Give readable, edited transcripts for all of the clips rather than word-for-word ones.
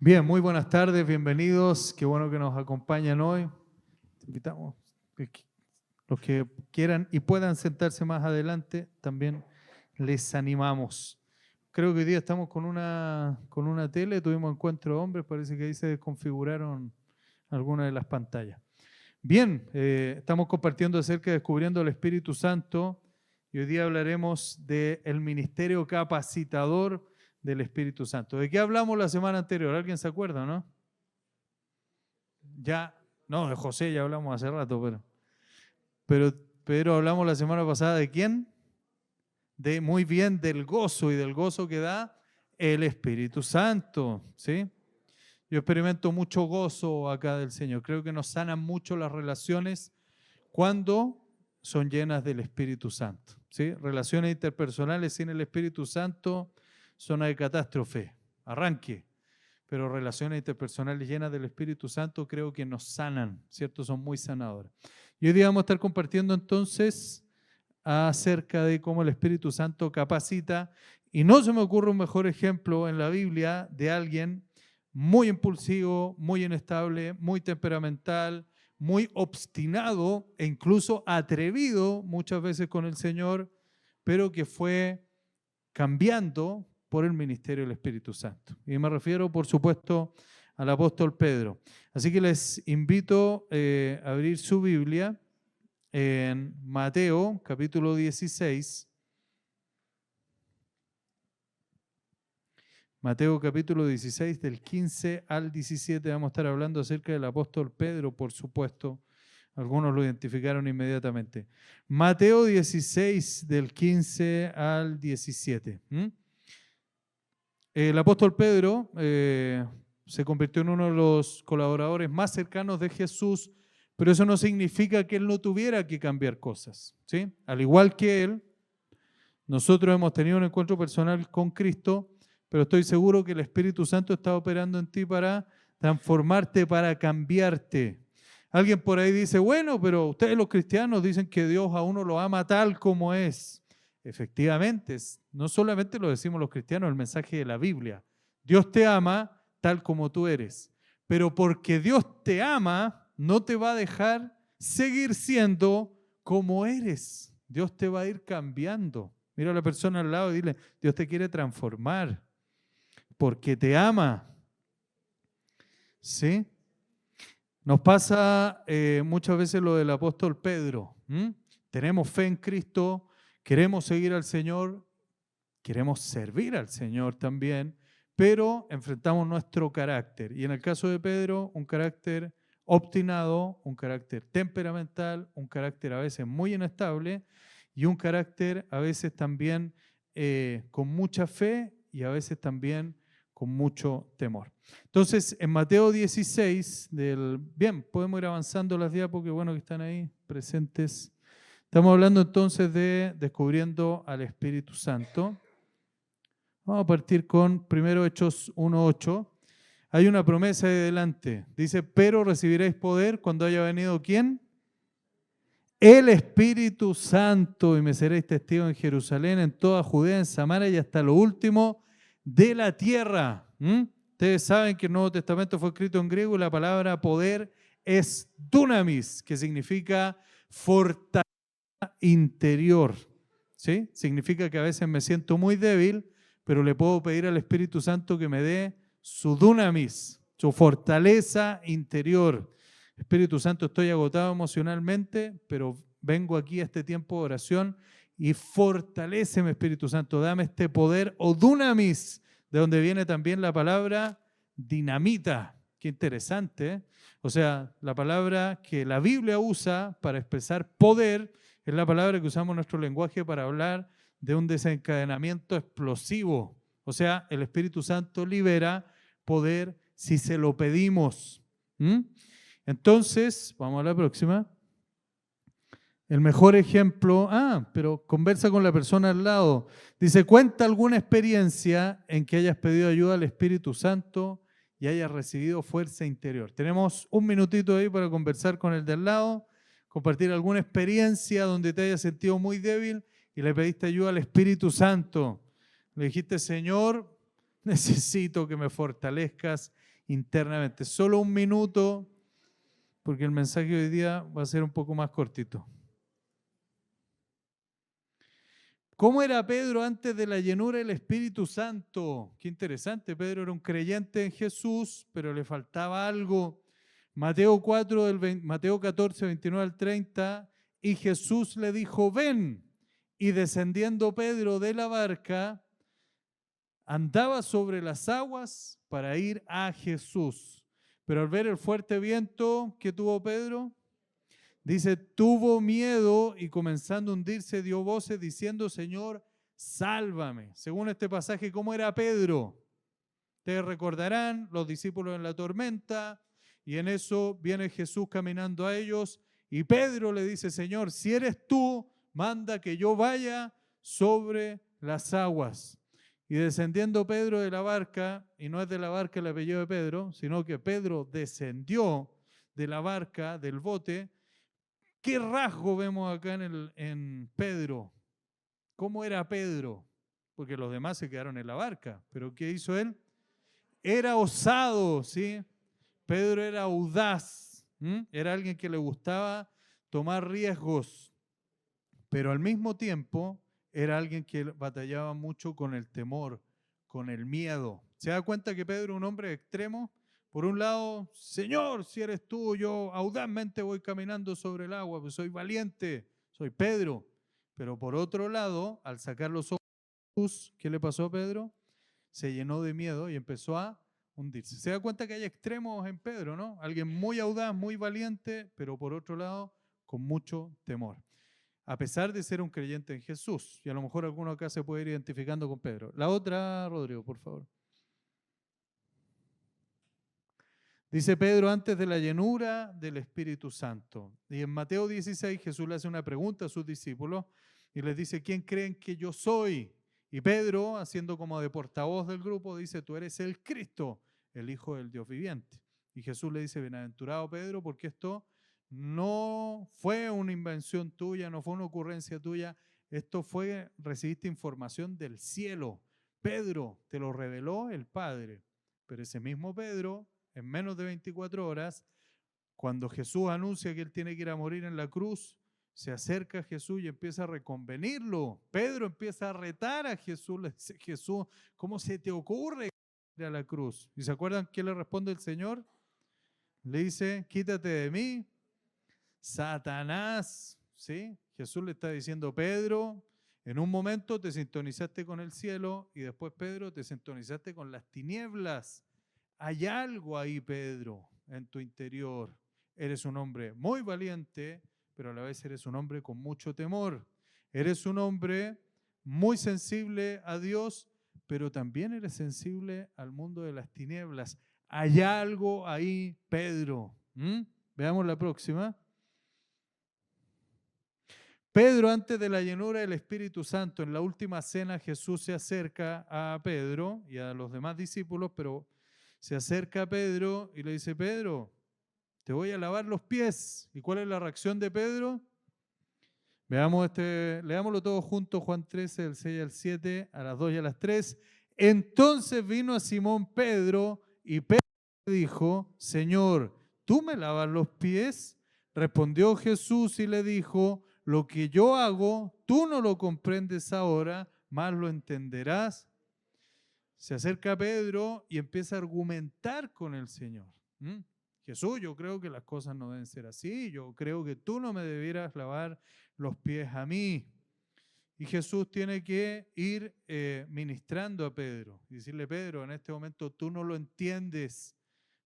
Bien, muy buenas tardes, bienvenidos. Qué bueno que nos acompañan hoy. Te invitamos los que quieran y puedan sentarse más adelante, también les animamos. Creo que hoy día estamos con una tele, tuvimos encuentro de hombres, parece que ahí se desconfiguraron algunas de las pantallas. Bien, estamos compartiendo acerca de descubriendo el Espíritu Santo y hoy día hablaremos del ministerio capacitador del Espíritu Santo. ¿De qué hablamos la semana anterior? ¿Alguien se acuerda, no? Ya, no, de José ya hablamos hace rato, pero hablamos la semana pasada ¿de quién? Muy bien, del gozo y del gozo que da el Espíritu Santo, ¿sí? Yo experimento mucho gozo acá del Señor. Creo que nos sanan mucho las relaciones cuando son llenas del Espíritu Santo, ¿sí? Relaciones interpersonales sin el Espíritu Santo son de catástrofe, arranque. Pero relaciones interpersonales llenas del Espíritu Santo creo que nos sanan, ¿cierto? Son muy sanadoras. Y hoy día vamos a estar compartiendo entonces acerca de cómo el Espíritu Santo capacita. Y no se me ocurre un mejor ejemplo en la Biblia de alguien muy impulsivo, muy inestable, muy temperamental, muy obstinado e incluso atrevido muchas veces con el Señor, pero que fue cambiando por el ministerio del Espíritu Santo. Y me refiero, por supuesto, al apóstol Pedro. Así que les invito a abrir su Biblia en Mateo, capítulo 16. Mateo capítulo 16, del 15 al 17, vamos a estar hablando acerca del apóstol Pedro, por supuesto. Algunos lo identificaron inmediatamente. Mateo 16, del 15 al 17. El apóstol Pedro se convirtió en uno de los colaboradores más cercanos de Jesús, pero eso no significa que él no tuviera que cambiar cosas, ¿sí? Al igual que él, nosotros hemos tenido un encuentro personal con Cristo, pero estoy seguro que el Espíritu Santo está operando en ti para transformarte, para cambiarte. Alguien por ahí dice, bueno, pero ustedes los cristianos dicen que Dios a uno lo ama tal como es. Efectivamente, no solamente lo decimos los cristianos, el mensaje de la Biblia. Dios te ama tal como tú eres, pero porque Dios te ama, no te va a dejar seguir siendo como eres. Dios te va a ir cambiando. Mira a la persona al lado y dile, Dios te quiere transformar porque te ama. ¿Sí? Nos pasa muchas veces lo del apóstol Pedro. Tenemos fe en Cristo, queremos seguir al Señor, queremos servir al Señor también, pero enfrentamos nuestro carácter. Y en el caso de Pedro, un carácter obstinado, un carácter temperamental, un carácter a veces muy inestable y un carácter a veces también con mucha fe y a veces también con mucho temor. Entonces, en Mateo 16, bien, podemos ir avanzando las diapos, que bueno que están ahí presentes. Estamos hablando entonces de descubriendo al Espíritu Santo. Vamos a partir con primero Hechos 1:8. Hay una promesa de delante. Dice, pero recibiréis poder cuando haya venido ¿quién? El Espíritu Santo, y me seréis testigos en Jerusalén, en toda Judea, en Samaria y hasta lo último de la tierra. Ustedes saben que el Nuevo Testamento fue escrito en griego y la palabra poder es dunamis, que significa fortaleza interior. ¿Sí? Significa que a veces me siento muy débil, pero le puedo pedir al Espíritu Santo que me dé su dunamis, su fortaleza interior. Espíritu Santo, estoy agotado emocionalmente, pero vengo aquí a este tiempo de oración y fortaléceme, Espíritu Santo, dame este poder o dunamis, de donde viene también la palabra dinamita. Qué interesante, ¿eh? O sea, la palabra que la Biblia usa para expresar poder es la palabra que usamos en nuestro lenguaje para hablar de un desencadenamiento explosivo. O sea, el Espíritu Santo libera poder si se lo pedimos. Entonces, vamos a la próxima. El mejor ejemplo, pero conversa con la persona al lado. Dice, cuenta alguna experiencia en que hayas pedido ayuda al Espíritu Santo y hayas recibido fuerza interior. Tenemos un minutito ahí para conversar con el de al lado, compartir alguna experiencia donde te hayas sentido muy débil y le pediste ayuda al Espíritu Santo. Le dijiste, Señor, necesito que me fortalezcas internamente. Solo un minuto, porque el mensaje de hoy día va a ser un poco más cortito. ¿Cómo era Pedro antes de la llenura del Espíritu Santo? Qué interesante, Pedro era un creyente en Jesús, pero le faltaba algo. Mateo 14, 29 al 30, y Jesús le dijo, ven. Y descendiendo Pedro de la barca, andaba sobre las aguas para ir a Jesús. Pero al ver el fuerte viento que tuvo Pedro, dice, tuvo miedo y comenzando a hundirse dio voces diciendo, Señor, sálvame. Según este pasaje, ¿cómo era Pedro? Ustedes recordarán, los discípulos en la tormenta, y en eso viene Jesús caminando a ellos, y Pedro le dice, Señor, si eres tú, manda que yo vaya sobre las aguas. Y descendiendo Pedro de la barca, y no es de la barca el apellido de Pedro, sino que Pedro descendió de la barca, del bote. ¿Qué rasgo vemos acá en Pedro? ¿Cómo era Pedro? Porque los demás se quedaron en la barca, pero ¿qué hizo él? Era osado, ¿sí? Pedro era audaz, era alguien que le gustaba tomar riesgos, pero al mismo tiempo era alguien que batallaba mucho con el temor, con el miedo. ¿Se da cuenta que Pedro es un hombre extremo? Por un lado, Señor, si eres tú, yo audazmente voy caminando sobre el agua, pues soy valiente, soy Pedro. Pero por otro lado, al sacar los ojos, ¿qué le pasó a Pedro? Se llenó de miedo y empezó a hundirse. Se da cuenta que hay extremos en Pedro, ¿no? Alguien muy audaz, muy valiente, pero por otro lado, con mucho temor. A pesar de ser un creyente en Jesús. Y a lo mejor alguno acá se puede ir identificando con Pedro. La otra, Rodrigo, por favor. Dice Pedro antes de la llenura del Espíritu Santo. Y en Mateo 16 Jesús le hace una pregunta a sus discípulos y les dice, ¿quién creen que yo soy? Y Pedro, haciendo como de portavoz del grupo, dice, tú eres el Cristo, el Hijo del Dios viviente. Y Jesús le dice, bienaventurado Pedro, porque esto no fue una invención tuya, no fue una ocurrencia tuya, esto fue, recibiste información del cielo. Pedro, te lo reveló el Padre. Pero ese mismo Pedro, en menos de 24 horas, cuando Jesús anuncia que él tiene que ir a morir en la cruz, se acerca a Jesús y empieza a reconvenirlo. Pedro empieza a retar a Jesús, le dice, Jesús, ¿cómo se te ocurre ir a la cruz? ¿Y se acuerdan qué le responde el Señor? Le dice, quítate de mí, Satanás. ¿Sí? Jesús le está diciendo, Pedro, en un momento te sintonizaste con el cielo y después, Pedro, te sintonizaste con las tinieblas. Hay algo ahí, Pedro, en tu interior. Eres un hombre muy valiente, pero a la vez eres un hombre con mucho temor. Eres un hombre muy sensible a Dios, pero también eres sensible al mundo de las tinieblas. Hay algo ahí, Pedro. Veamos la próxima. Pedro, antes de la llenura del Espíritu Santo, en la última cena, Jesús se acerca a Pedro y a los demás discípulos, pero se acerca a Pedro y le dice, Pedro, te voy a lavar los pies. ¿Y cuál es la reacción de Pedro? Leámoslo todos juntos, Juan 13, del 6 al 7, a las 2 y a las 3. Entonces vino a Simón Pedro y Pedro le dijo, Señor, ¿tú me lavas los pies? Respondió Jesús y le dijo, lo que yo hago, tú no lo comprendes ahora, mas lo entenderás. Se acerca a Pedro y empieza a argumentar con el Señor. Jesús, yo creo que las cosas no deben ser así. Yo creo que tú no me debieras lavar los pies a mí. Y Jesús tiene que ir ministrando a Pedro y decirle, Pedro, en este momento tú no lo entiendes,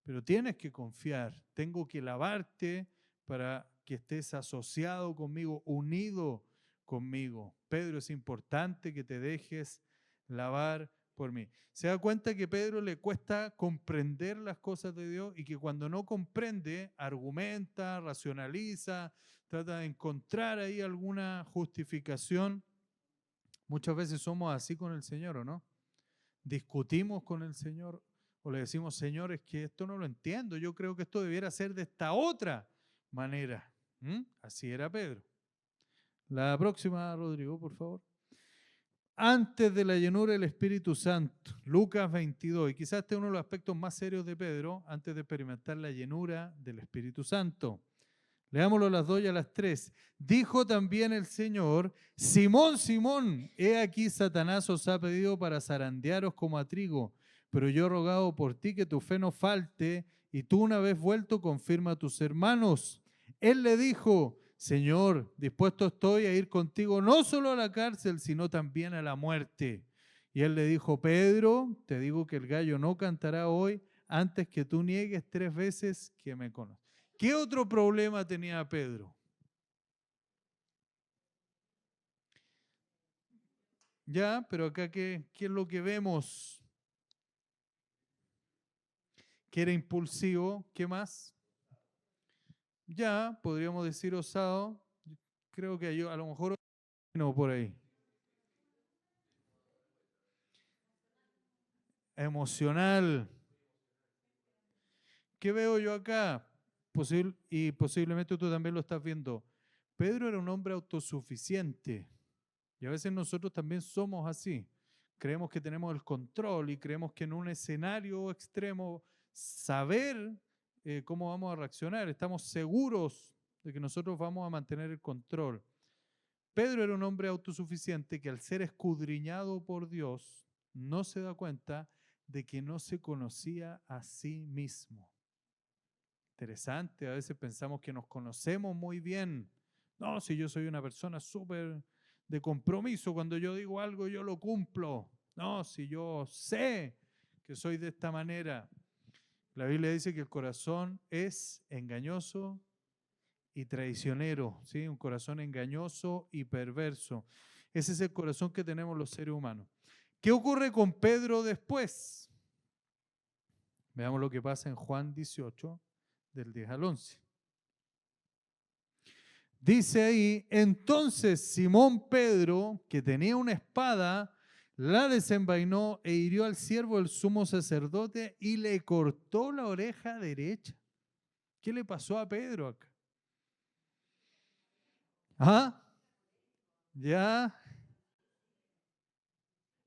pero tienes que confiar. Tengo que lavarte para que estés asociado conmigo, unido conmigo. Pedro, es importante que te dejes lavar por mí. Se da cuenta que a Pedro le cuesta comprender las cosas de Dios y que cuando no comprende, argumenta, racionaliza, trata de encontrar ahí alguna justificación. Muchas veces somos así con el Señor, ¿o no? Discutimos con el Señor o le decimos, Señor, es que esto no lo entiendo, yo creo que esto debiera ser de esta otra manera. Así era Pedro. La próxima, Rodrigo, por favor. antes de la llenura del Espíritu Santo. Lucas 22. Y quizás este es uno de los aspectos más serios de Pedro, antes de experimentar la llenura del Espíritu Santo. Leámoslo a las 2 y a las 3. Dijo también el Señor: Simón, Simón, he aquí Satanás os ha pedido para zarandearos como a trigo, pero yo he rogado por ti que tu fe no falte, y tú una vez vuelto confirma a tus hermanos. Él le dijo: Señor, dispuesto estoy a ir contigo no solo a la cárcel, sino también a la muerte. Y él le dijo: Pedro, te digo que el gallo no cantará hoy antes que tú niegues 3 veces que me conoces. ¿Qué otro problema tenía Pedro? Ya, pero acá ¿qué es lo que vemos? Que era impulsivo. ¿Qué más? Ya, podríamos decir osado. Creo que yo a lo mejor no por ahí. Emocional. ¿Qué veo yo acá? Y posiblemente tú también lo estás viendo. Pedro era un hombre autosuficiente. Y a veces nosotros también somos así. Creemos que tenemos el control y creemos que en un escenario extremo saber cómo vamos a reaccionar. Estamos seguros de que nosotros vamos a mantener el control. Pedro era un hombre autosuficiente que al ser escudriñado por Dios no se da cuenta de que no se conocía a sí mismo. Interesante, a veces pensamos que nos conocemos muy bien. No, si yo soy una persona súper de compromiso, cuando yo digo algo yo lo cumplo. No, si yo sé que soy de esta manera. La Biblia dice que el corazón es engañoso y traicionero, ¿sí? Un corazón engañoso y perverso. Ese es el corazón que tenemos los seres humanos. ¿Qué ocurre con Pedro después? Veamos lo que pasa en Juan 18, del 10 al 11. Dice ahí: entonces Simón Pedro, que tenía una espada, la desenvainó e hirió al siervo del sumo sacerdote y le cortó la oreja derecha. ¿Qué le pasó a Pedro acá? ¿Ah? Ya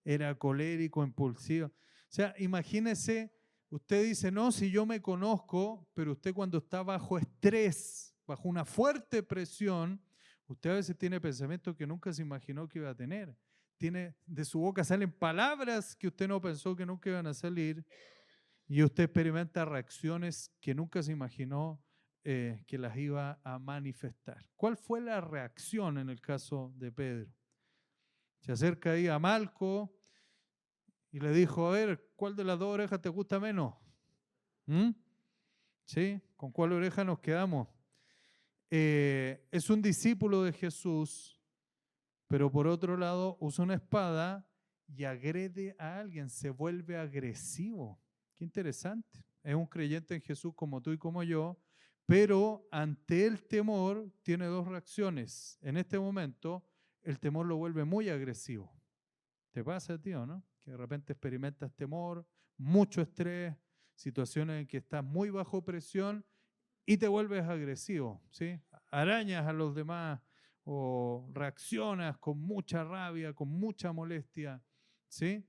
era colérico, impulsivo. O sea, imagínese, usted dice: no, si yo me conozco, pero usted cuando está bajo estrés, bajo una fuerte presión, usted a veces tiene pensamientos que nunca se imaginó que iba a tener. De su boca salen palabras que usted no pensó que nunca iban a salir, y usted experimenta reacciones que nunca se imaginó que las iba a manifestar. ¿Cuál fue la reacción en el caso de Pedro? Se acerca ahí a Malco y le dijo: a ver, ¿cuál de las 2 orejas te gusta menos? ¿Mm? ¿Sí? ¿Con cuál oreja nos quedamos? Es un discípulo de Jesús, pero por otro lado usa una espada y agrede a alguien, se vuelve agresivo. Qué interesante. Es un creyente en Jesús como tú y como yo, pero ante el temor tiene 2 reacciones. En este momento, el temor lo vuelve muy agresivo. ¿Te pasa a ti o no? Que de repente experimentas temor, mucho estrés, situaciones en que estás muy bajo presión y te vuelves agresivo, ¿sí? Arañas a los demás o reaccionas con mucha rabia, con mucha molestia, ¿sí?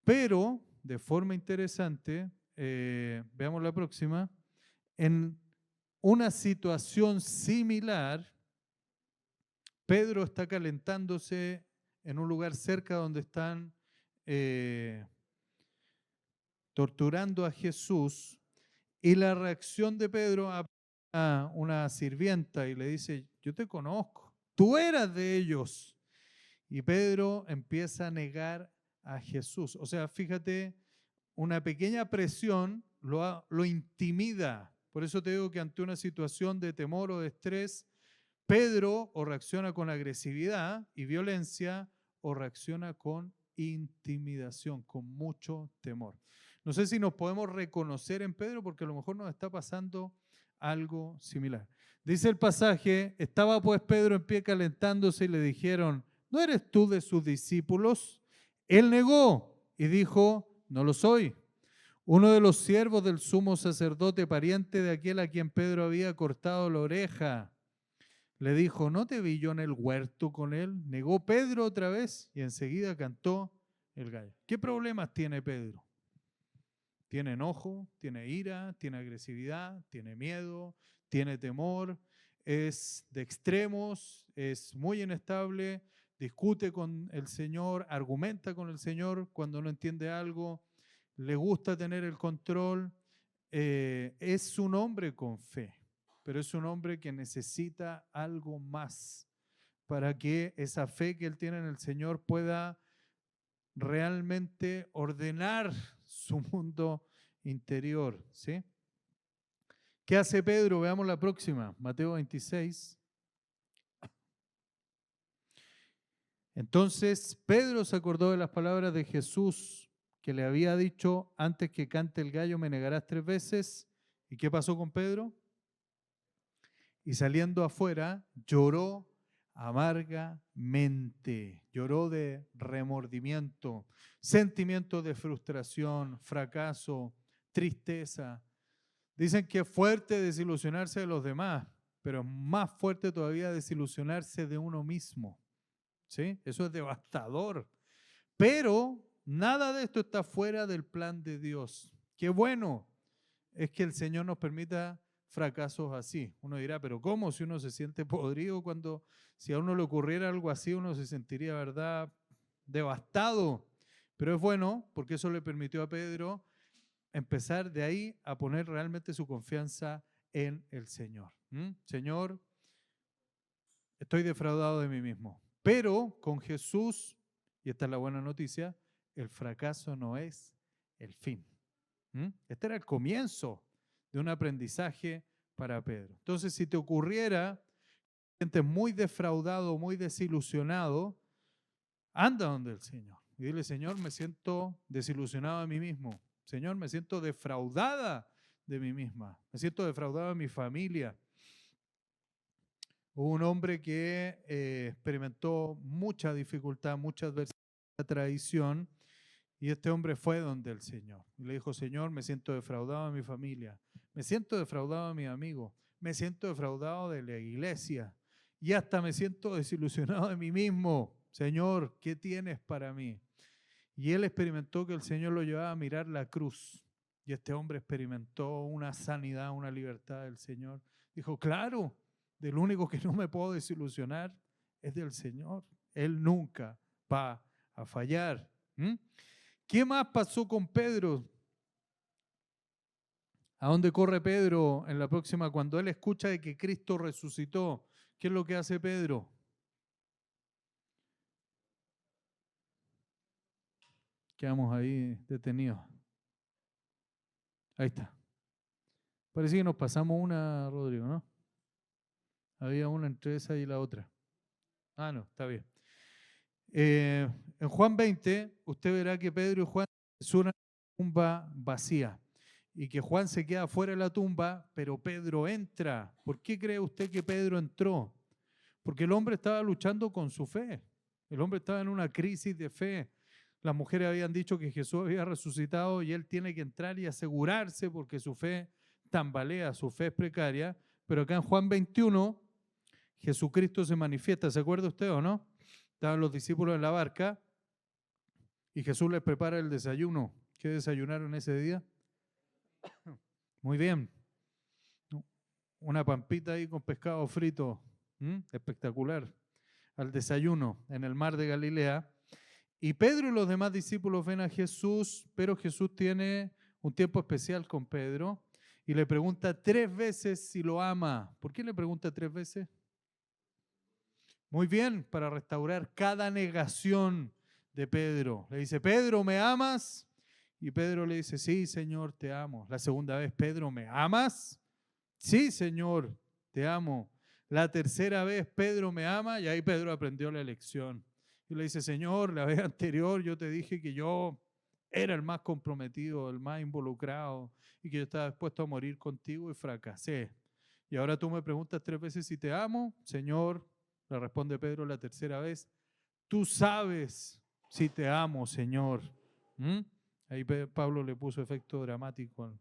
Pero, de forma interesante, veamos la próxima, en una situación similar, Pedro está calentándose en un lugar cerca donde están torturando a Jesús, y la reacción de Pedro a una sirvienta y le dice: yo te conozco, tú eras de ellos. Y Pedro empieza a negar a Jesús. O sea, fíjate, una pequeña presión lo intimida. Por eso te digo que ante una situación de temor o de estrés, Pedro o reacciona con agresividad y violencia o reacciona con intimidación, con mucho temor. No sé si nos podemos reconocer en Pedro porque a lo mejor nos está pasando algo similar. Dice el pasaje: estaba pues Pedro en pie calentándose y le dijeron: ¿no eres tú de sus discípulos? Él negó y dijo: no lo soy. Uno de los siervos del sumo sacerdote, pariente de aquel a quien Pedro había cortado la oreja, Le dijo, ¿no te vi yo en el huerto con él? Negó Pedro otra vez y enseguida cantó el gallo. ¿Qué problemas tiene Pedro? Tiene enojo, tiene ira, tiene agresividad, tiene miedo, tiene temor, es de extremos, es muy inestable, discute con el Señor, argumenta con el Señor cuando no entiende algo, le gusta tener el control. Es un hombre con fe, pero es un hombre que necesita algo más para que esa fe que él tiene en el Señor pueda realmente ordenar su mundo interior, ¿sí? ¿Qué hace Pedro? Veamos la próxima, Mateo 26. Entonces Pedro se acordó de las palabras de Jesús que le había dicho, antes que cante el gallo me negarás 3 veces. ¿Y qué pasó con Pedro? Y saliendo afuera, lloró amargamente, lloró de remordimiento, sentimiento de frustración, fracaso, tristeza. Dicen que es fuerte desilusionarse de los demás, pero es más fuerte todavía desilusionarse de uno mismo. ¿Sí? Eso es devastador. Pero nada de esto está fuera del plan de Dios. Qué bueno es que el Señor nos permita fracasos así. Uno dirá, pero ¿cómo? Si uno se siente podrido si a uno le ocurriera algo así, uno se sentiría, ¿verdad?, devastado. Pero es bueno porque eso le permitió a Pedro empezar de ahí a poner realmente su confianza en el Señor. Señor, estoy defraudado de mí mismo. Pero con Jesús, y esta es la buena noticia, el fracaso no es el fin. Este era el comienzo de un aprendizaje para Pedro. Entonces, si te ocurriera, te sientes muy defraudado, muy desilusionado, anda donde el Señor. Y dile, Señor, me siento desilusionado de mí mismo. Señor, me siento defraudada de mí misma. Me siento defraudado de mi familia. Hubo un hombre que experimentó mucha dificultad, mucha adversidad, traición, y este hombre fue donde el Señor. Y le dijo, Señor, me siento defraudado de mi familia, me siento defraudado de mis amigos, me siento defraudado de la iglesia y hasta me siento desilusionado de mí mismo. Señor, ¿qué tienes para mí? Y él experimentó que el Señor lo llevaba a mirar la cruz. Y este hombre experimentó una sanidad, una libertad del Señor. Dijo, claro, del único que no me puedo desilusionar es del Señor. Él nunca va a fallar. ¿Qué más pasó con Pedro? ¿A dónde corre Pedro en la próxima? Cuando él escucha de que Cristo resucitó, ¿qué es lo que hace Pedro? Quedamos ahí detenidos. Ahí está. Parece que nos pasamos una, Rodrigo, ¿no? Había una entre esa y la otra. Ah, no, está bien. En Juan 20, usted verá que Pedro y Juan es una tumba vacía y que Juan se queda fuera de la tumba, pero Pedro entra. ¿Por qué cree usted que Pedro entró? Porque el hombre estaba luchando con su fe. El hombre estaba en una crisis de fe. Las mujeres habían dicho que Jesús había resucitado y él tiene que entrar y asegurarse porque su fe tambalea, su fe es precaria. Pero acá en Juan 21, Jesucristo se manifiesta. ¿Se acuerda usted o no? Estaban los discípulos en la barca y Jesús les prepara el desayuno. ¿Qué desayunaron ese día? Muy bien. Una pampita ahí con pescado frito. Espectacular. Al desayuno en el mar de Galilea. Y Pedro y los demás discípulos ven a Jesús, pero Jesús tiene un tiempo especial con Pedro y le pregunta 3 veces si lo ama. ¿Por qué le pregunta 3 veces? Muy bien, para restaurar cada negación de Pedro. Le dice, Pedro, ¿me amas? Y Pedro le dice, sí, Señor, te amo. La segunda vez, Pedro, ¿me amas? Sí, Señor, te amo. La tercera vez, Pedro, ¿me ama? Y ahí Pedro aprendió la lección. Y le dice, Señor, la vez anterior yo te dije que yo era el más comprometido, el más involucrado y que yo estaba dispuesto a morir contigo y fracasé. Y ahora tú me preguntas 3 veces si te amo. Señor, le responde Pedro la tercera vez, tú sabes si te amo, Señor. Ahí Pablo le puso efecto dramático.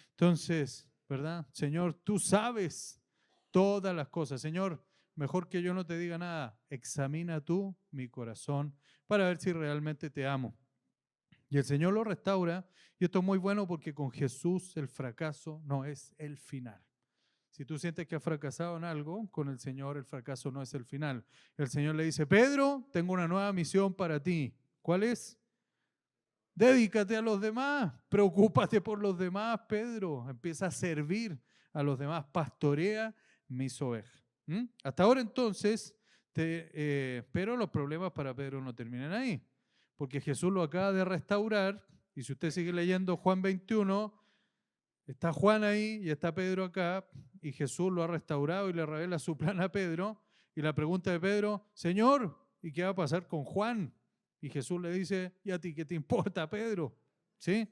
Entonces, ¿verdad? Señor, tú sabes todas las cosas. Señor, mejor que yo no te diga nada. Examina tú mi corazón para ver si realmente te amo. Y el Señor lo restaura. Y esto es muy bueno porque con Jesús el fracaso no es el final. Si tú sientes que has fracasado en algo, con el Señor el fracaso no es el final. El Señor le dice, Pedro, tengo una nueva misión para ti. ¿Cuál es? Dedícate a los demás, preocúpate por los demás, Pedro. Empieza a servir a los demás, pastorea mis ovejas. Hasta ahora entonces, pero los problemas para Pedro no terminan ahí, porque Jesús lo acaba de restaurar, y si usted sigue leyendo Juan 21, está Juan ahí y está Pedro acá, y Jesús lo ha restaurado y le revela su plan a Pedro, y la pregunta de Pedro, Señor, ¿y qué va a pasar con Juan? Y Jesús le dice, ¿y a ti qué te importa, Pedro? ¿Sí?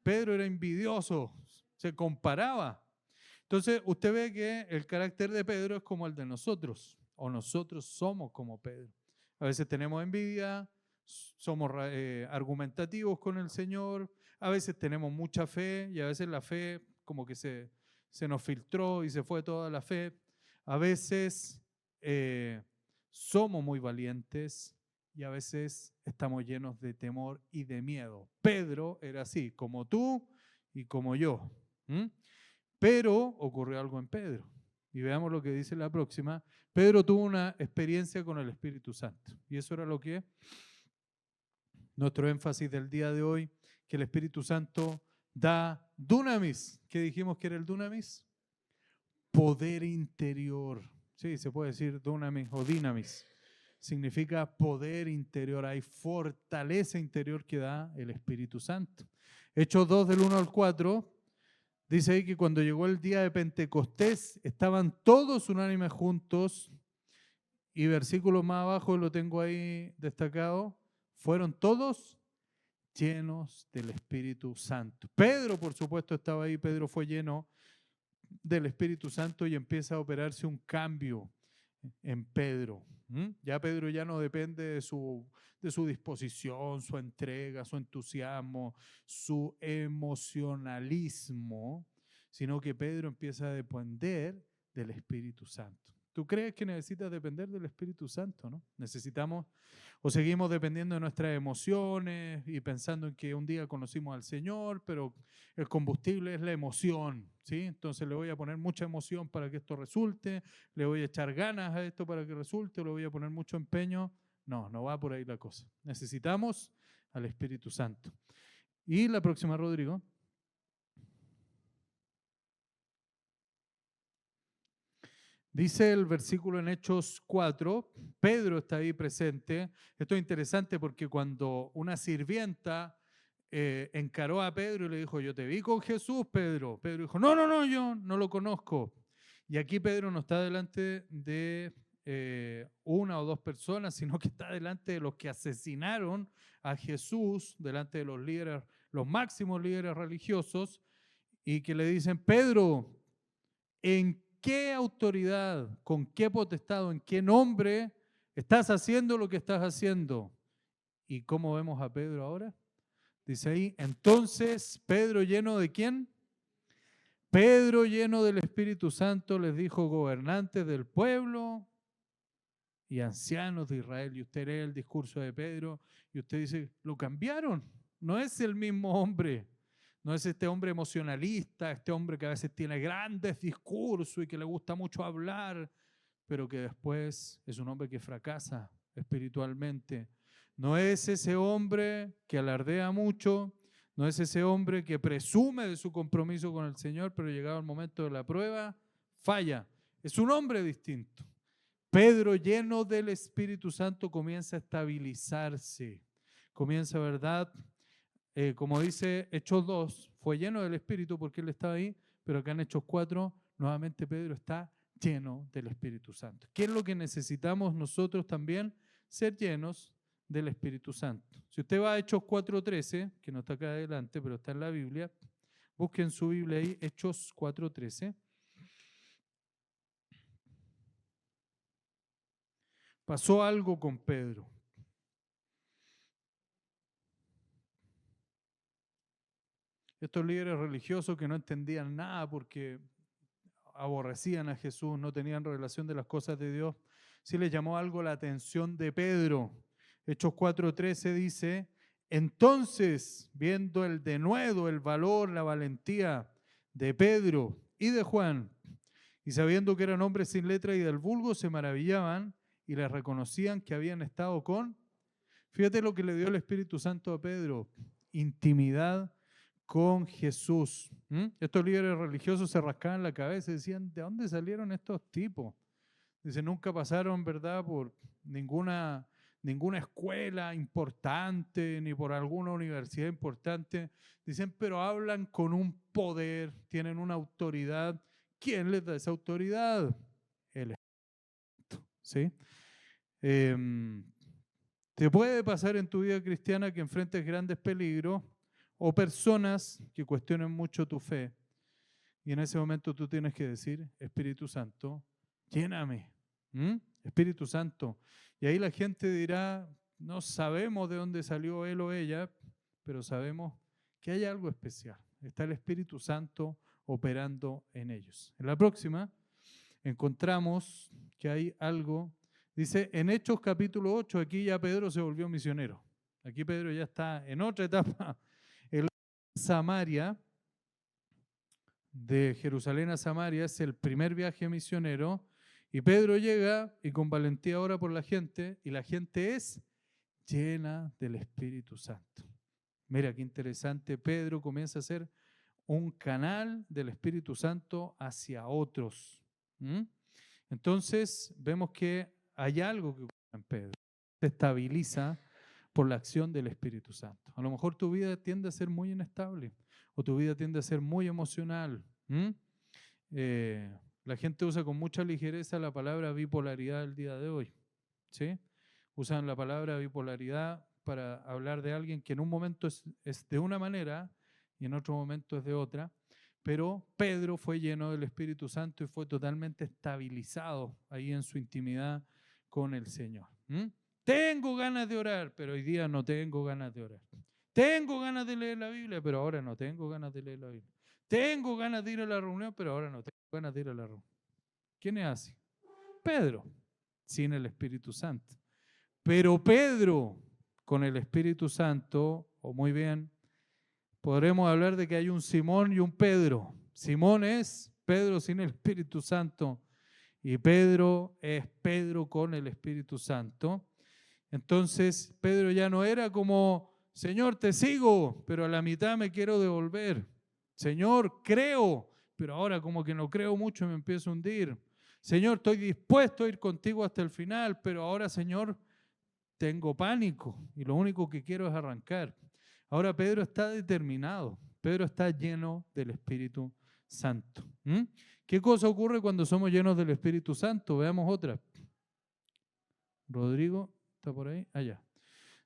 Pedro era envidioso, se comparaba. Entonces, usted ve que el carácter de Pedro es como el de nosotros, o nosotros somos como Pedro. A veces tenemos envidia, somos argumentativos con el Señor, a veces tenemos mucha fe y a veces la fe como que se nos filtró y se fue toda la fe. A veces somos muy valientes y a veces estamos llenos de temor y de miedo. Pedro era así, como tú y como yo. Pero ocurrió algo en Pedro. Y veamos lo que dice la próxima. Pedro tuvo una experiencia con el Espíritu Santo. Y eso era lo que nuestro énfasis del día de hoy, que el Espíritu Santo da dunamis. ¿Qué dijimos que era el dunamis? Poder interior. Sí, se puede decir dunamis o dinamis. Significa poder interior. Hay fortaleza interior que da el Espíritu Santo. Hechos 2 del 1 al 4. Dice ahí que cuando llegó el día de Pentecostés estaban todos unánimes juntos, y versículo más abajo lo tengo ahí destacado, fueron todos llenos del Espíritu Santo. Pedro, por supuesto, estaba ahí, Pedro fue lleno del Espíritu Santo y empieza a operarse un cambio en Pedro. Ya Pedro ya no depende de su disposición, su entrega, su entusiasmo, su emocionalismo, sino que Pedro empieza a depender del Espíritu Santo. ¿Tú crees que necesitas depender del Espíritu Santo, no? Necesitamos, o seguimos dependiendo de nuestras emociones y pensando en que un día conocimos al Señor, pero el combustible es la emoción, ¿sí? Entonces le voy a poner mucha emoción para que esto resulte, le voy a echar ganas a esto para que resulte, le voy a poner mucho empeño. No, no va por ahí la cosa. Necesitamos al Espíritu Santo. Y la próxima, Rodrigo. Dice el versículo en Hechos 4, Pedro está ahí presente. Esto es interesante porque cuando una sirvienta encaró a Pedro y le dijo, yo te vi con Jesús, Pedro. Pedro dijo, no, no, no, yo no lo conozco. Y aquí Pedro no está delante de una o dos personas, sino que está delante de los que asesinaron a Jesús, delante de los líderes, los máximos líderes religiosos, y que le dicen, Pedro, ¿en qué autoridad, con qué potestad, en qué nombre estás haciendo lo que estás haciendo? ¿Y cómo vemos a Pedro ahora? Dice ahí, entonces Pedro lleno de ¿quién? Pedro lleno del Espíritu Santo les dijo, gobernantes del pueblo y ancianos de Israel. Y usted lee el discurso de Pedro y usted dice, lo cambiaron, no es el mismo hombre. No es este hombre emocionalista, este hombre que a veces tiene grandes discursos y que le gusta mucho hablar, pero que después es un hombre que fracasa espiritualmente. No es ese hombre que alardea mucho, no es ese hombre que presume de su compromiso con el Señor, pero llegado el momento de la prueba, falla. Es un hombre distinto. Pedro, lleno del Espíritu Santo, comienza a estabilizarse. Comienza, ¿verdad? Como dice Hechos 2, fue lleno del Espíritu porque él estaba ahí, pero acá en Hechos 4, nuevamente Pedro está lleno del Espíritu Santo. ¿Qué es lo que necesitamos nosotros también? Ser llenos del Espíritu Santo. Si usted va a Hechos 4:13, que no está acá adelante, pero está en la Biblia, busquen su Biblia ahí, Hechos 4:13. Pasó algo con Pedro. Estos líderes religiosos que no entendían nada porque aborrecían a Jesús, no tenían relación de las cosas de Dios, sí les llamó algo la atención de Pedro. Hechos 4:13 dice, entonces, viendo el denuedo, el valor, la valentía de Pedro y de Juan, y sabiendo que eran hombres sin letra y del vulgo, se maravillaban y les reconocían que habían estado con... Fíjate lo que le dio el Espíritu Santo a Pedro, intimidad con Jesús. Estos líderes religiosos se rascaban la cabeza y decían, ¿de dónde salieron estos tipos? Dice, nunca pasaron, ¿verdad?, por ninguna escuela importante, ni por alguna universidad importante. Dicen, pero hablan con un poder, tienen una autoridad. ¿Quién les da esa autoridad? El Espíritu, ¿sí? Te puede pasar en tu vida cristiana que enfrentes grandes peligros o personas que cuestionen mucho tu fe. Y en ese momento tú tienes que decir, Espíritu Santo, lléname. Espíritu Santo. Y ahí la gente dirá, no sabemos de dónde salió él o ella, pero sabemos que hay algo especial. Está el Espíritu Santo operando en ellos. En la próxima encontramos que hay algo, dice en Hechos capítulo 8, aquí ya Pedro se volvió misionero. Aquí Pedro ya está en otra etapa. En Samaria, de Jerusalén a Samaria, es el primer viaje misionero. Y Pedro llega y con valentía ora por la gente, y la gente es llena del Espíritu Santo. Mira qué interesante, Pedro comienza a ser un canal del Espíritu Santo hacia otros. Entonces vemos que hay algo que ocurre en Pedro, se estabiliza por la acción del Espíritu Santo. A lo mejor tu vida tiende a ser muy inestable, o tu vida tiende a ser muy emocional. La gente usa con mucha ligereza la palabra bipolaridad el día de hoy, ¿sí? Usan la palabra bipolaridad para hablar de alguien que en un momento es de una manera y en otro momento es de otra, pero Pedro fue lleno del Espíritu Santo y fue totalmente estabilizado ahí en su intimidad con el Señor. Tengo ganas de orar, pero hoy día no tengo ganas de orar. Tengo ganas de leer la Biblia, pero ahora no tengo ganas de leer la Biblia. Tengo ganas de ir a la reunión, pero ahora no tengo ganas de ir a la reunión. ¿Quién es así? Pedro, sin el Espíritu Santo. Pero Pedro, con el Espíritu Santo, o muy bien, podremos hablar de que hay un Simón y un Pedro. Simón es Pedro sin el Espíritu Santo y Pedro es Pedro con el Espíritu Santo. Entonces Pedro ya no era como, Señor, te sigo, pero a la mitad me quiero devolver. Señor, creo, pero ahora como que no creo mucho, me empiezo a hundir. Señor, estoy dispuesto a ir contigo hasta el final, pero ahora, Señor, tengo pánico y lo único que quiero es arrancar. Ahora Pedro está determinado, Pedro está lleno del Espíritu Santo. ¿Qué cosa ocurre cuando somos llenos del Espíritu Santo? Veamos otra. Rodrigo, ¿está por ahí? Allá.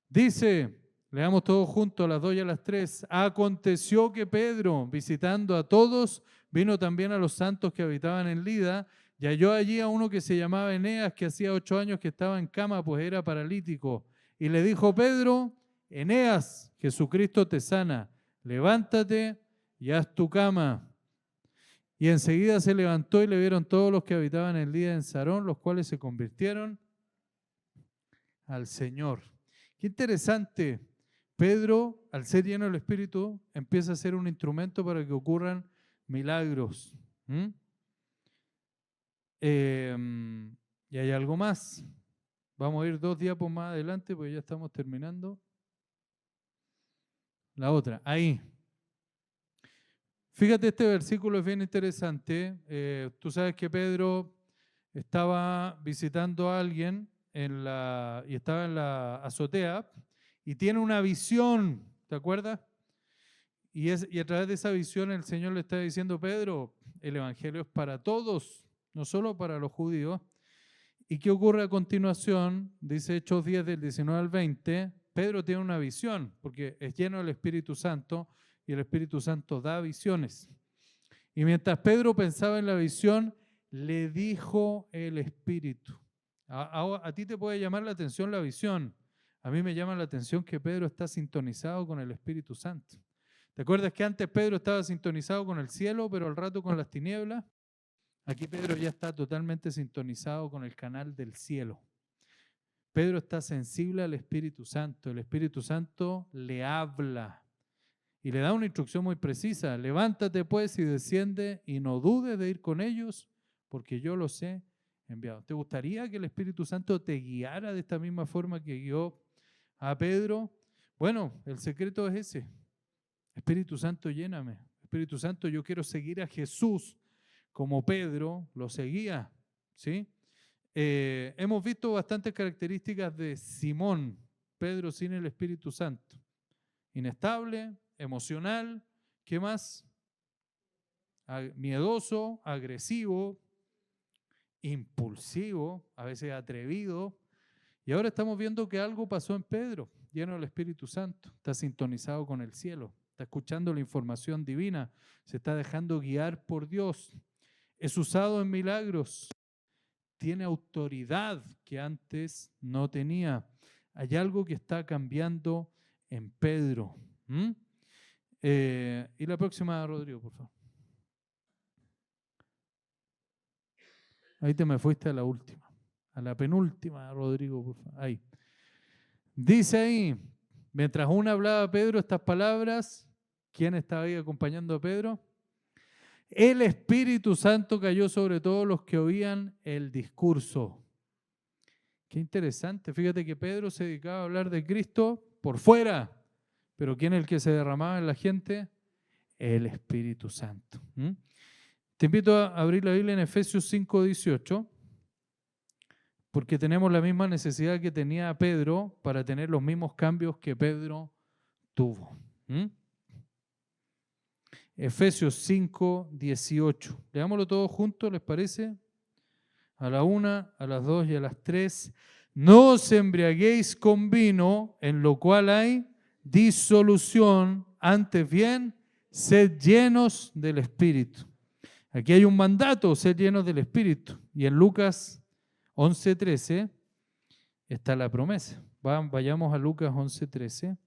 Dice, leamos todos juntos a las 2 y a las 3. Aconteció que Pedro, visitando a todos, vino también a los santos que habitaban en Lida, y halló allí a uno que se llamaba Eneas, que hacía 8 años que estaba en cama, pues era paralítico. Y le dijo Pedro, Eneas, Jesucristo te sana, levántate y haz tu cama. Y enseguida se levantó y le vieron todos los que habitaban en Lida en Sarón, los cuales se convirtieron al Señor. Qué interesante. Pedro, al ser lleno del Espíritu, empieza a ser un instrumento para que ocurran milagros. Y hay algo más. Vamos a ir 2 diapos más adelante, porque ya estamos terminando. La otra, ahí. Fíjate, este versículo es bien interesante. Tú sabes que Pedro estaba visitando a alguien y estaba en la azotea y tiene una visión, ¿te acuerdas? Y a través de esa visión el Señor le está diciendo, Pedro, el Evangelio es para todos, no solo para los judíos. ¿Y qué ocurre a continuación? Dice Hechos 10 del 19 al 20, Pedro tiene una visión, porque es lleno del Espíritu Santo y el Espíritu Santo da visiones. Y mientras Pedro pensaba en la visión, le dijo el Espíritu. A ti te puede llamar la atención la visión. A mí me llama la atención que Pedro está sintonizado con el Espíritu Santo. ¿Te acuerdas que antes Pedro estaba sintonizado con el cielo, pero al rato con las tinieblas? Aquí Pedro ya está totalmente sintonizado con el canal del cielo. Pedro está sensible al Espíritu Santo. El Espíritu Santo le habla y le da una instrucción muy precisa. Levántate pues y desciende y no dudes de ir con ellos, porque yo los he enviado. ¿Te gustaría que el Espíritu Santo te guiara de esta misma forma que guió a Pedro? Bueno, el secreto es ese. Espíritu Santo, lléname. Espíritu Santo, yo quiero seguir a Jesús como Pedro lo seguía, ¿sí? Hemos visto bastantes características de Simón, Pedro sin el Espíritu Santo. Inestable, emocional, ¿qué más? Miedoso, agresivo, impulsivo, a veces atrevido. Y ahora estamos viendo que algo pasó en Pedro, lleno del Espíritu Santo. Está sintonizado con el cielo, está escuchando la información divina, se está dejando guiar por Dios. Es usado en milagros, tiene autoridad que antes no tenía. Hay algo que está cambiando en Pedro. Y la próxima, Rodrigo, por favor. Ahí te me fuiste a la última, a la penúltima, Rodrigo, por favor. Ahí. Dice ahí, mientras aún hablaba Pedro estas palabras, ¿quién estaba ahí acompañando a Pedro? El Espíritu Santo cayó sobre todos los que oían el discurso. Qué interesante. Fíjate que Pedro se dedicaba a hablar de Cristo por fuera, pero ¿quién es el que se derramaba en la gente? El Espíritu Santo. Te invito a abrir la Biblia en Efesios 5:18, porque tenemos la misma necesidad que tenía Pedro para tener los mismos cambios que Pedro tuvo. Efesios 5:18. Leámoslo todos juntos, ¿les parece? A la 1, a las 2 y a las 3. No os embriaguéis con vino, en lo cual hay disolución, antes bien, sed llenos del Espíritu. Aquí hay un mandato, sed llenos del Espíritu. Y en Lucas 11:13 está la promesa. Vayamos a Lucas 11:13.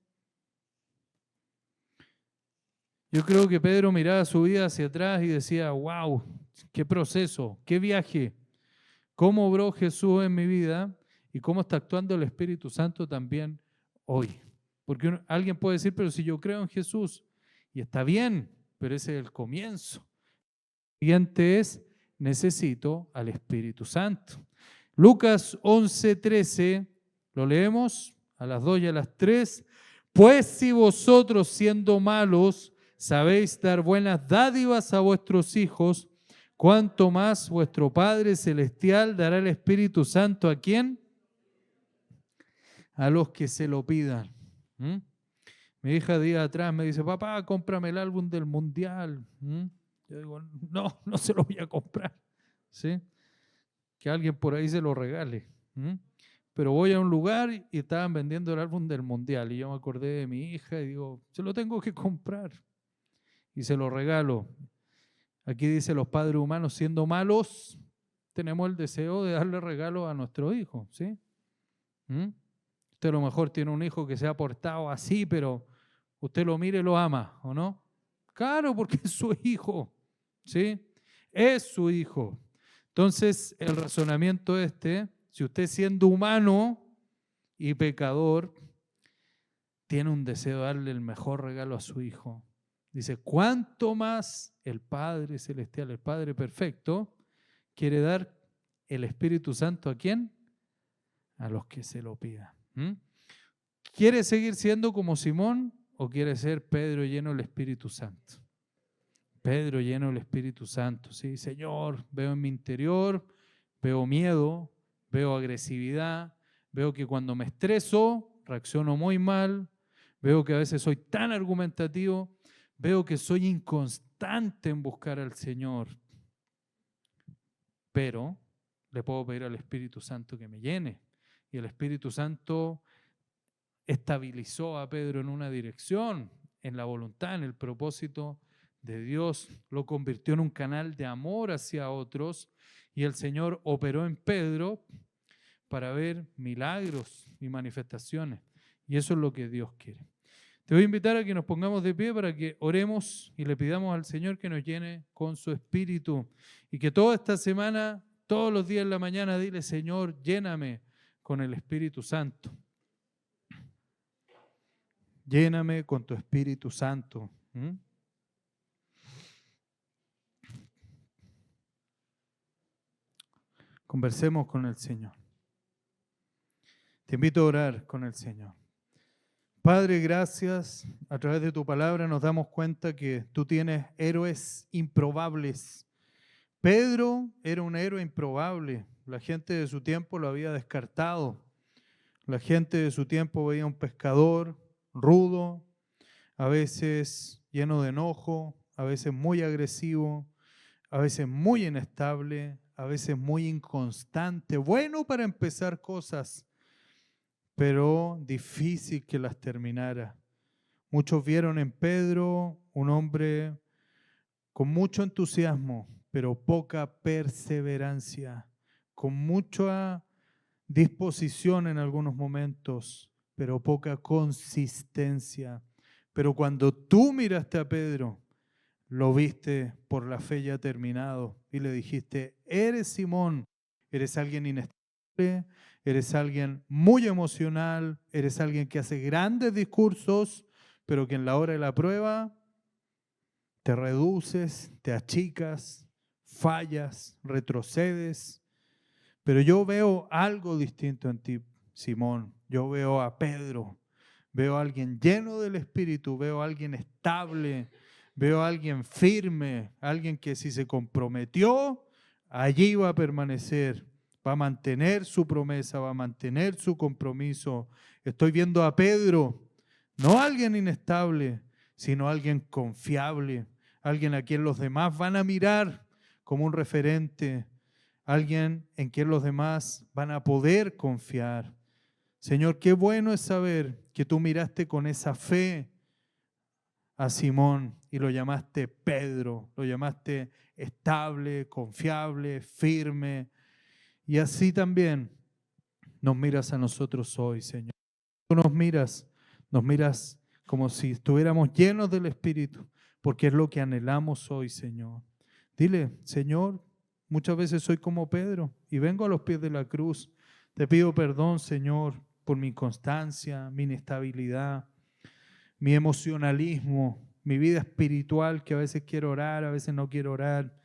Yo creo que Pedro miraba su vida hacia atrás y decía, wow, qué proceso, qué viaje, cómo obró Jesús en mi vida y cómo está actuando el Espíritu Santo también hoy. Porque alguien puede decir, pero si yo creo en Jesús, y está bien, pero ese es el comienzo. El siguiente es, necesito al Espíritu Santo. Lucas 11:13, lo leemos a las 2 y a las 3. Pues si vosotros siendo malos sabéis dar buenas dádivas a vuestros hijos, ¿cuánto más vuestro Padre Celestial dará el Espíritu Santo a quién? A los que se lo pidan. Mi hija días atrás me dice, papá, cómprame el álbum del Mundial. Yo digo, no se lo voy a comprar. ¿Sí? Que alguien por ahí se lo regale. Pero voy a un lugar y estaban vendiendo el álbum del Mundial y yo me acordé de mi hija y digo, se lo tengo que comprar. Y se lo regalo. Aquí dice, los padres humanos siendo malos, tenemos el deseo de darle regalo a nuestro hijo, ¿sí? Usted a lo mejor tiene un hijo que se ha portado así, pero usted lo mira y lo ama, ¿o no? Claro, porque es su hijo, ¿sí? Es su hijo. Entonces, el razonamiento si usted siendo humano y pecador, tiene un deseo de darle el mejor regalo a su hijo, dice, ¿cuánto más el Padre Celestial, el Padre Perfecto, quiere dar el Espíritu Santo a quién? A los que se lo pidan. ¿Quiere seguir siendo como Simón o quiere ser Pedro lleno del Espíritu Santo? Pedro lleno del Espíritu Santo, ¿sí? Señor, veo en mi interior, veo miedo, veo agresividad, veo que cuando me estreso reacciono muy mal, veo que a veces soy tan argumentativo, veo que soy inconstante en buscar al Señor, pero le puedo pedir al Espíritu Santo que me llene. Y el Espíritu Santo estabilizó a Pedro en una dirección, en la voluntad, en el propósito de Dios. Lo convirtió en un canal de amor hacia otros y el Señor operó en Pedro para ver milagros y manifestaciones. Y eso es lo que Dios quiere. Te voy a invitar a que nos pongamos de pie para que oremos y le pidamos al Señor que nos llene con su Espíritu. Y que toda esta semana, todos los días en la mañana, dile, Señor, lléname con el Espíritu Santo. Lléname con tu Espíritu Santo. Conversemos con el Señor. Te invito a orar con el Señor. Padre, gracias. A través de tu palabra nos damos cuenta que tú tienes héroes improbables. Pedro era un héroe improbable. La gente de su tiempo lo había descartado. La gente de su tiempo veía un pescador rudo, a veces lleno de enojo, a veces muy agresivo, a veces muy inestable, a veces muy inconstante. Bueno para empezar cosas, pero difícil que las terminara. Muchos vieron en Pedro un hombre con mucho entusiasmo, pero poca perseverancia, con mucha disposición en algunos momentos, pero poca consistencia. Pero cuando tú miraste a Pedro, lo viste por la fe ya terminado y le dijiste, eres Simón, eres alguien inestable, eres alguien muy emocional, eres alguien que hace grandes discursos, pero que en la hora de la prueba te reduces, te achicas, fallas, retrocedes. Pero yo veo algo distinto en ti, Simón. Yo veo a Pedro, veo a alguien lleno del Espíritu, veo a alguien estable, veo a alguien firme, alguien que si se comprometió, allí va a permanecer, va a mantener su promesa, va a mantener su compromiso. Estoy viendo a Pedro, no alguien inestable, sino alguien confiable, alguien a quien los demás van a mirar como un referente, alguien en quien los demás van a poder confiar. Señor, qué bueno es saber que tú miraste con esa fe a Simón y lo llamaste Pedro, lo llamaste estable, confiable, firme. Y así también nos miras a nosotros hoy, Señor. Tú nos miras como si estuviéramos llenos del Espíritu, porque es lo que anhelamos hoy, Señor. Dile, Señor, muchas veces soy como Pedro y vengo a los pies de la cruz. Te pido perdón, Señor, por mi inconstancia, mi inestabilidad, mi emocionalismo, mi vida espiritual, que a veces quiero orar, a veces no quiero orar.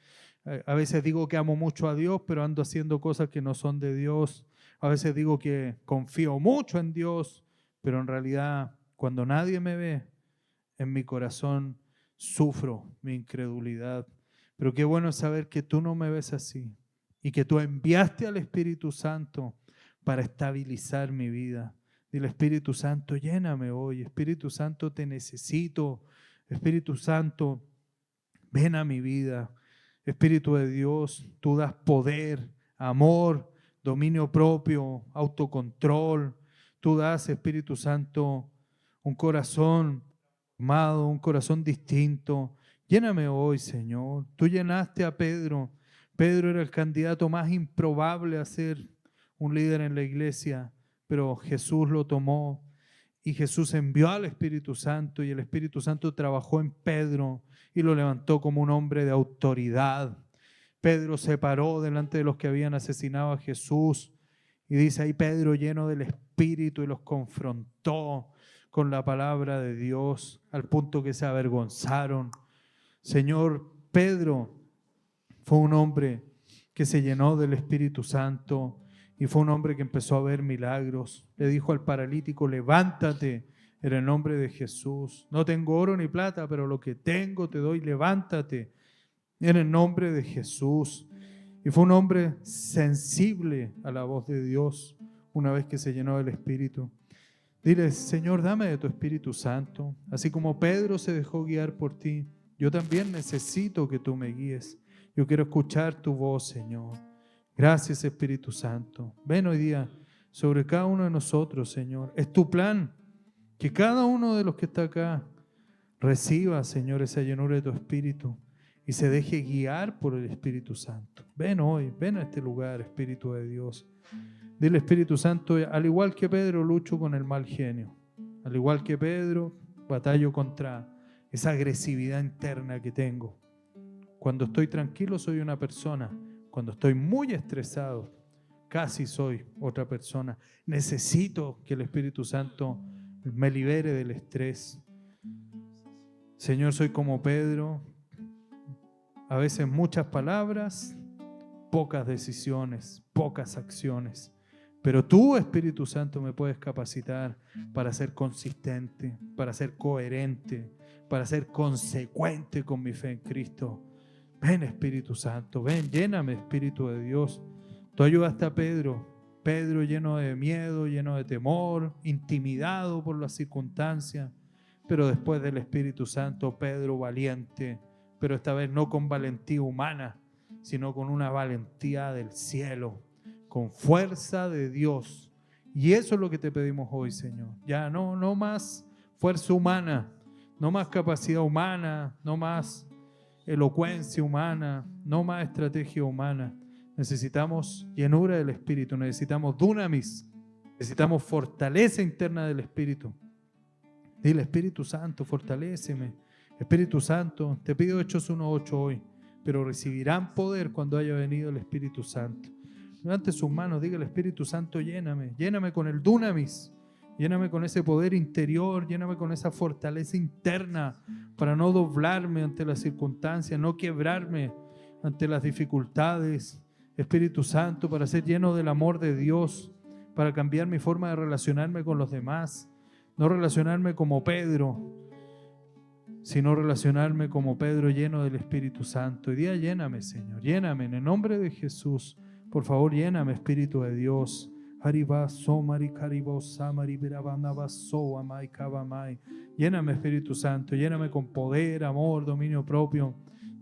A veces digo que amo mucho a Dios, pero ando haciendo cosas que no son de Dios. A veces digo que confío mucho en Dios, pero en realidad cuando nadie me ve, en mi corazón sufro mi incredulidad. Pero qué bueno saber que tú no me ves así y que tú enviaste al Espíritu Santo para estabilizar mi vida. Dile, Espíritu Santo, lléname hoy. Espíritu Santo, te necesito. Espíritu Santo, ven a mi vida. Espíritu de Dios, tú das poder, amor, dominio propio, autocontrol. Tú das, Espíritu Santo, un corazón amado, un corazón distinto. Lléname hoy, Señor. Tú llenaste a Pedro. Pedro era el candidato más improbable a ser un líder en la iglesia, pero Jesús lo tomó y Jesús envió al Espíritu Santo y el Espíritu Santo trabajó en Pedro y lo levantó como un hombre de autoridad. Pedro se paró delante de los que habían asesinado a Jesús y dice ahí Pedro lleno del Espíritu y los confrontó con la palabra de Dios al punto que se avergonzaron. Señor, Pedro fue un hombre que se llenó del Espíritu Santo y fue un hombre que empezó a ver milagros. Le dijo al paralítico, levántate en el nombre de Jesús. No tengo oro ni plata, pero lo que tengo te doy, levántate en el nombre de Jesús. Y fue un hombre sensible a la voz de Dios una vez que se llenó del Espíritu. Dile, Señor, dame de tu Espíritu Santo. Así como Pedro se dejó guiar por ti, yo también necesito que tú me guíes. Yo quiero escuchar tu voz, Señor. Gracias, Espíritu Santo. Ven hoy día sobre cada uno de nosotros, Señor. Es tu plan que cada uno de los que está acá reciba, Señor, esa llenura de tu Espíritu y se deje guiar por el Espíritu Santo. Ven hoy, ven a este lugar, Espíritu de Dios. Dile, Espíritu Santo, al igual que Pedro, lucho con el mal genio. Al igual que Pedro, batallo contra esa agresividad interna que tengo. Cuando estoy tranquilo soy una persona. Cuando estoy muy estresado, casi soy otra persona. Necesito que el Espíritu Santo me libere del estrés. Señor, soy como Pedro. A veces muchas palabras, pocas decisiones, pocas acciones. Pero tú, Espíritu Santo, me puedes capacitar para ser consistente, para ser coherente, para ser consecuente con mi fe en Cristo. Ven, Espíritu Santo, ven, lléname, Espíritu de Dios. Tú ayudaste a Pedro lleno de miedo, lleno de temor, intimidado por las circunstancias, pero después del Espíritu Santo, Pedro valiente, pero esta vez no con valentía humana, sino con una valentía del cielo, con fuerza de Dios. Y eso es lo que te pedimos hoy, Señor. Ya no más fuerza humana, no más capacidad humana, no más elocuencia humana, no más estrategia humana. Necesitamos llenura del Espíritu, necesitamos dunamis, necesitamos fortaleza interna del Espíritu. Dile, Espíritu Santo, fortaléceme. Espíritu Santo, te pido Hechos 1:8 hoy, pero recibirán poder cuando haya venido el Espíritu Santo. Levante sus manos, diga, el Espíritu Santo, lléname con el dunamis, lléname con ese poder interior, lléname con esa fortaleza interna para no doblarme ante las circunstancias, no quebrarme ante las dificultades. Espíritu Santo, para ser lleno del amor de Dios, para cambiar mi forma de relacionarme con los demás, no relacionarme como Pedro, sino relacionarme como Pedro lleno del Espíritu Santo. Hoy día lléname, Señor, lléname en el nombre de Jesús. Por favor, lléname, Espíritu de Dios. Lléname, Espíritu Santo, lléname con poder, amor, dominio propio.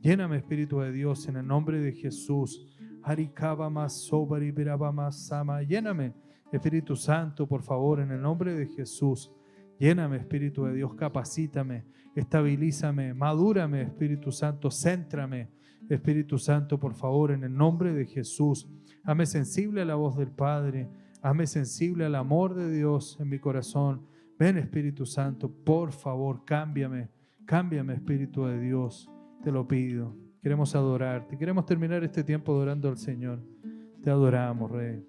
Lléname, Espíritu de Dios, en el nombre de Jesús. Lléname, Espíritu Santo, por favor, en el nombre de Jesús. Lléname, Espíritu de Dios, capacítame, estabilízame, madúrame, Espíritu Santo, céntrame, Espíritu Santo, por favor, en el nombre de Jesús. Hazme sensible a la voz del Padre, hazme sensible al amor de Dios en mi corazón. Ven, Espíritu Santo, por favor, cámbiame, Espíritu de Dios, te lo pido. Queremos adorarte, queremos terminar este tiempo adorando al Señor. Te adoramos, Rey.